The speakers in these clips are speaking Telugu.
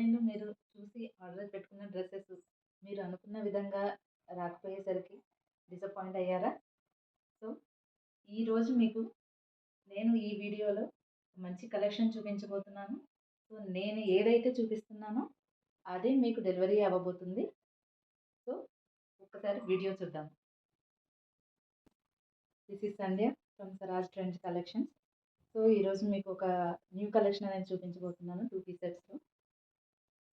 ఆన్‌లైన్‌లో మీరు చూసి ఆర్డర్ పెట్టుకున్న డ్రెసెస్ మీరు అనుకున్న విధంగా రాకపోయేసరికి డిసప్పాయింట్ అయ్యారా? సో, ఈరోజు మీకు నేను ఈ వీడియోలో మంచి కలెక్షన్ చూపించబోతున్నాను. సో, నేను ఏదైతే చూపిస్తున్నానో అదే మీకు డెలివరీ అవ్వబోతుంది. సో, ఒక్కసారి వీడియో చూద్దాం. This is Sandhya from Swaraj trends collections. So, ఈరోజు మీకు ఒక న్యూ కలెక్షన్ అనేది చూపించబోతున్నాను 2 పీస్ సెట్స్‌లో.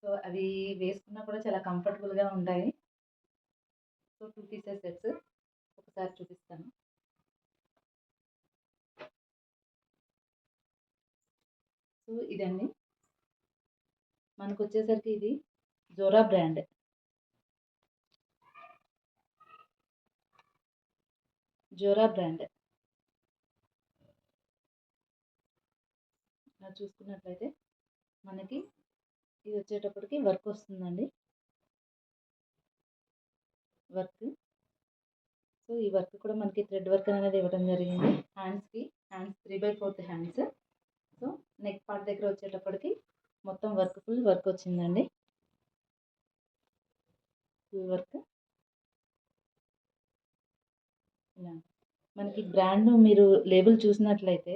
సో, అవి వేసుకున్నా కూడా చాలా కంఫర్టబుల్‌గా ఉంటాయి. సో, 2 పీసెస్ సెట్స్ ఒకసారి చూపిస్తాను. సో, ఇదండి. మనకొచ్చేసరికి ఇది జోరా బ్రాండ్. Zora brand. ఇలా చూసుకున్నట్లయితే మనకి ఇది వచ్చేటప్పటికి వర్క్ వస్తుందండి. వర్క్. సో, ఈ వర్క్ కూడా మనకి థ్రెడ్ వర్క్ అనేది ఇవ్వడం జరిగింది. Hands 3/4 hands. So, neck part దగ్గర వచ్చేటప్పటికి మొత్తం ఫుల్ వర్క్ వచ్చిందండి. Full work. ఇలా మనకి బ్రాండ్ మీరు లేబుల్ చూసినట్లయితే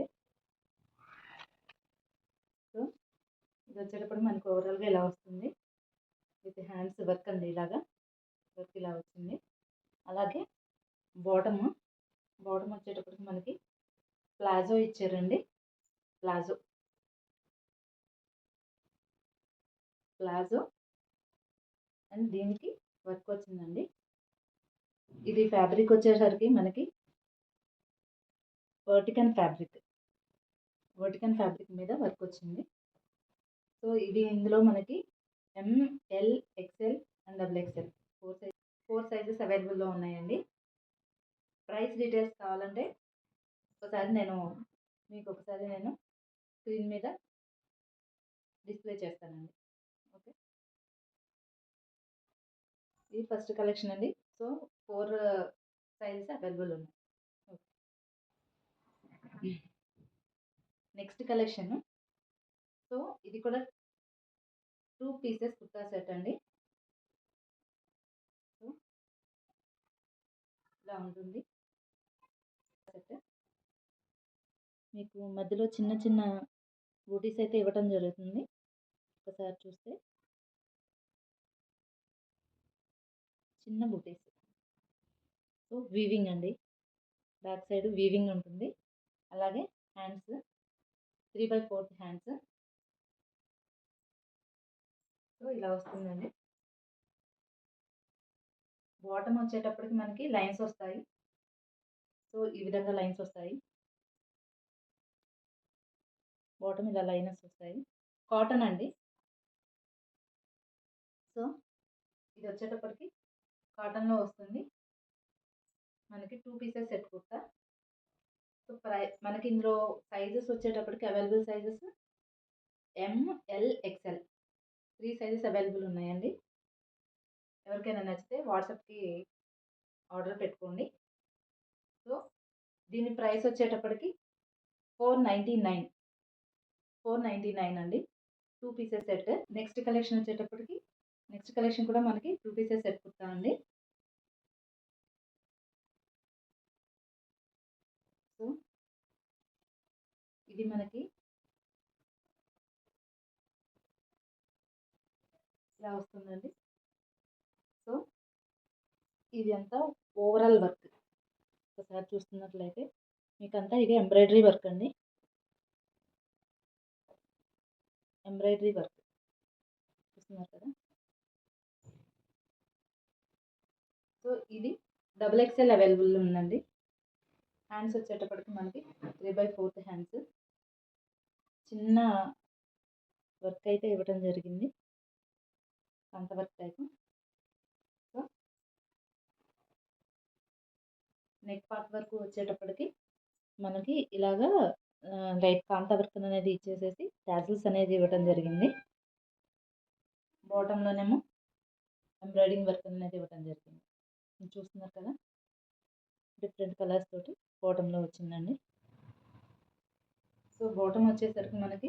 సో, ఇది వచ్చేటప్పుడు మనకు ఓవరాల్‌గా ఇలా వస్తుంది. విత్ హ్యాండ్స్ వర్క్ అండి ఇలాగా. వర్క్ ఇలా వచ్చింది. అలాగే బాటమ్ వచ్చేటప్పటికి మనకి ప్లాజో ఇచ్చారండి. ప్లాజో అండ్ దీనికి వర్క్ వచ్చిందండి. ఇది ఫ్యాబ్రిక్ వచ్చేసరికి మనకి వర్టికన్ ఫ్యాబ్రిక్ మీద వర్క్ వచ్చింది. సో, ఇది ఇందులో మనకి ML, XL and XXL 4 sizes అవైలబుల్‌లో ఉన్నాయండి. ప్రైస్ డీటెయిల్స్ కావాలంటే ఒకసారి నేను స్క్రీన్ మీద డిస్ప్లే చేస్తానండి. ఓకే. ఇది ఫస్ట్ కలెక్షన్ అండి. సో, 4 సైజెస్ అవైలబుల్ ఉన్నాయి. ఓకే. Next collection. సో, ఇది కూడా 2 పీసెస్ కుర్తా సెట్ అండి. సో, ఇలా ఉంటుంది సెట్. మీకు మధ్యలో చిన్న చిన్న బూటీస్ అయితే ఇవ్వటం జరుగుతుంది. ఒకసారి చూస్తే చిన్న బూటీస్. సో, వీవింగ్ అండి. బ్యాక్ సైడ్ వీవింగ్ ఉంటుంది. అలాగే హ్యాండ్స్ 3/4 హ్యాండ్స్. సో, ఇలా వస్తుందండి. బాటమ్ వచ్చేటప్పటికి మనకి లైన్స్ వస్తాయి. సో, ఈ విధంగా లైన్స్ వస్తాయి. బాటమ్ ఇలా లైన్స్ వస్తాయి. కాటన్ అండి. సో, ఇది వచ్చేటప్పటికి కాటన్‌లో వస్తుంది. మనకి 2 పీసెస్ సెట్ కుర్తా. సో, మనకి ఇందులో సైజెస్ వచ్చేటప్పటికి available sizes ML, XL 3 sizes available ఉన్నాయండి. ఎవరికైనా నచ్చితే వాట్సాప్‌కి ఆర్డర్ పెట్టుకోండి. సో, దీని ప్రైస్ వచ్చేటప్పటికి 499 అండి. 2 పీసెస్ సెట్. నెక్స్ట్ కలెక్షన్ కూడా మనకి 2 పీసెస్ సెట్ కుర్తా అండి. సో, ఇది మనకి ఇలా వస్తుందండి. సో, ఇది అంతా ఓవరాల్ వర్క్. ఒకసారి చూస్తున్నట్లయితే మీకంతా ఇది ఎంబ్రాయిడరీ వర్క్ అండి. ఎంబ్రాయిడరీ వర్క్ చూస్తున్నారు కదా. సో, ఇది XXL అవైలబుల్ ఉందండి. హ్యాండ్స్ వచ్చేటప్పటికి మనకి 3/4 హ్యాండ్స్. చిన్న వర్క్ అయితే ఇవ్వడం జరిగింది. అంత work type. So, neck part వరకు వచ్చేటప్పటికి మనకి ఇలాగా లైట్ కాంత వర్క్ అనేది ఇచ్చేసేసి టాజిల్స్ అనేది ఇవ్వడం జరిగింది. బాటంలోనేమో ఎంబ్రాయిడింగ్ వర్క్ అనేది ఇవ్వడం జరిగింది. చూస్తున్నారు కదా. డిఫరెంట్ కలర్స్ తోటి బాటంలో వచ్చిందండి. సో, బాటమ్ వచ్చేసరికి మనకి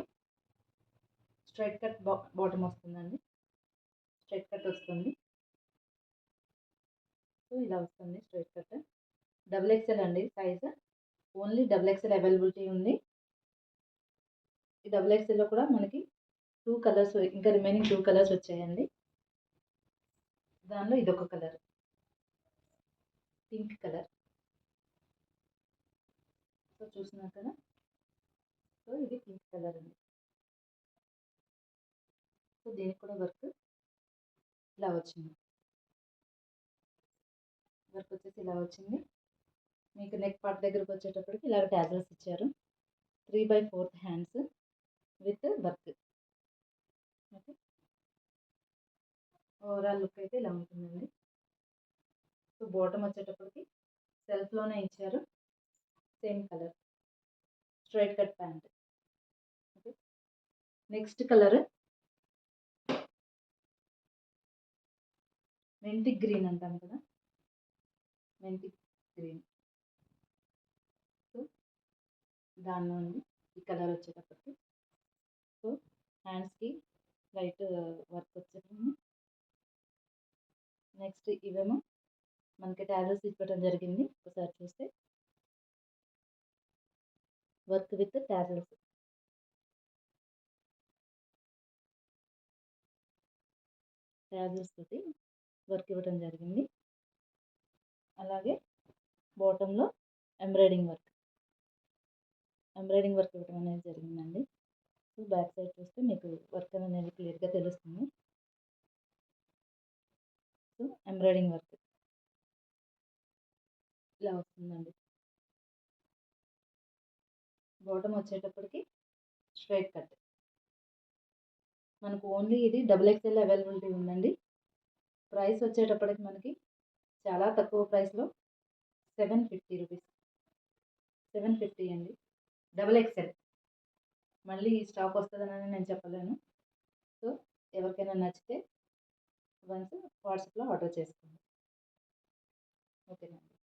స్ట్రైట్ కట్ బాటమ్ వస్తుందండి. స్ట్రైట్ కట్ వస్తుంది. సో ఇలా వస్తుంది స్ట్రైట్ కట్. డబుల్ ఎక్సెల్ అండి size. Only double XL availability ఉంది. ఈ డబుల్ ఎక్సెల్‌లో కూడా మనకి 2 కలర్స్, ఇంకా రిమైనింగ్ 2 కలర్స్ వచ్చాయండి. దానిలో ఇదొక కలర్, పింక్ కలర్. సో చూస్తున్నారు కదా. సో ఇది పింక్ కలర్ అండి. సో దీనికి కూడా వర్క్ ఇలా వచ్చింది. వర్క్ వచ్చేసి ఇలా వచ్చింది. మీకు నెక్ పార్ట్ దగ్గరకు వచ్చేటప్పటికి ఇలా ట్యాజల్స్ ఇచ్చారు. 3/4 hands with work. Okay, overall look అయితే ఇలా ఉంటుందండి. సో బాటమ్ వచ్చేటప్పటికి సెల్ఫ్లోనే ఇచ్చారు. Same colour straight cut pant. Okay, next colour మెంతి గ్రీన్ అంటాం కదా, మెంతి గ్రీన్. సో దానిలో ఉంది ఈ కలర్ వచ్చేటప్పటికి. సో హ్యాండ్స్కి లైట్ వర్క్ వచ్చేసింది. నెక్స్ట్ ఇవేమో మనకి టాజల్స్ ఇవ్వడం జరిగింది. ఒకసారి చూస్తే వర్క్ విత్ టాజల్స్. టాజల్స్ తోటి వర్క్ ఇవ్వడం జరిగింది. అలాగే బాటంలో ఎంబ్రాయిడింగ్ వర్క్ ఇవ్వడం అనేది జరిగిందండి. సో బ్యాక్ సైడ్ చూస్తే మీకు వర్క్ అనేది క్లియర్గా తెలుస్తుంది. సో ఎంబ్రాయిడింగ్ వర్క్ ఇలా వస్తుందండి. బాటమ్ వచ్చేటప్పటికి స్ట్రైట్ కట్. మనకు ఓన్లీ ఇది డబుల్ ఎక్స్ఎల్ అవైలబిలిటీ ఉందండి. ప్రైస్ వచ్చేటప్పటికి మనకి చాలా తక్కువ ప్రైస్లో 750 రూపీస్. 750 అండి, డబుల్ ఎక్స్ఎల్. మళ్ళీ స్టాక్ వస్తుందని నేను చెప్పలేను. సో ఎవరికైనా నచ్చితే వన్స్ వాట్సాప్లో ఆర్డర్ చేసుకోండి. ఓకేనండి.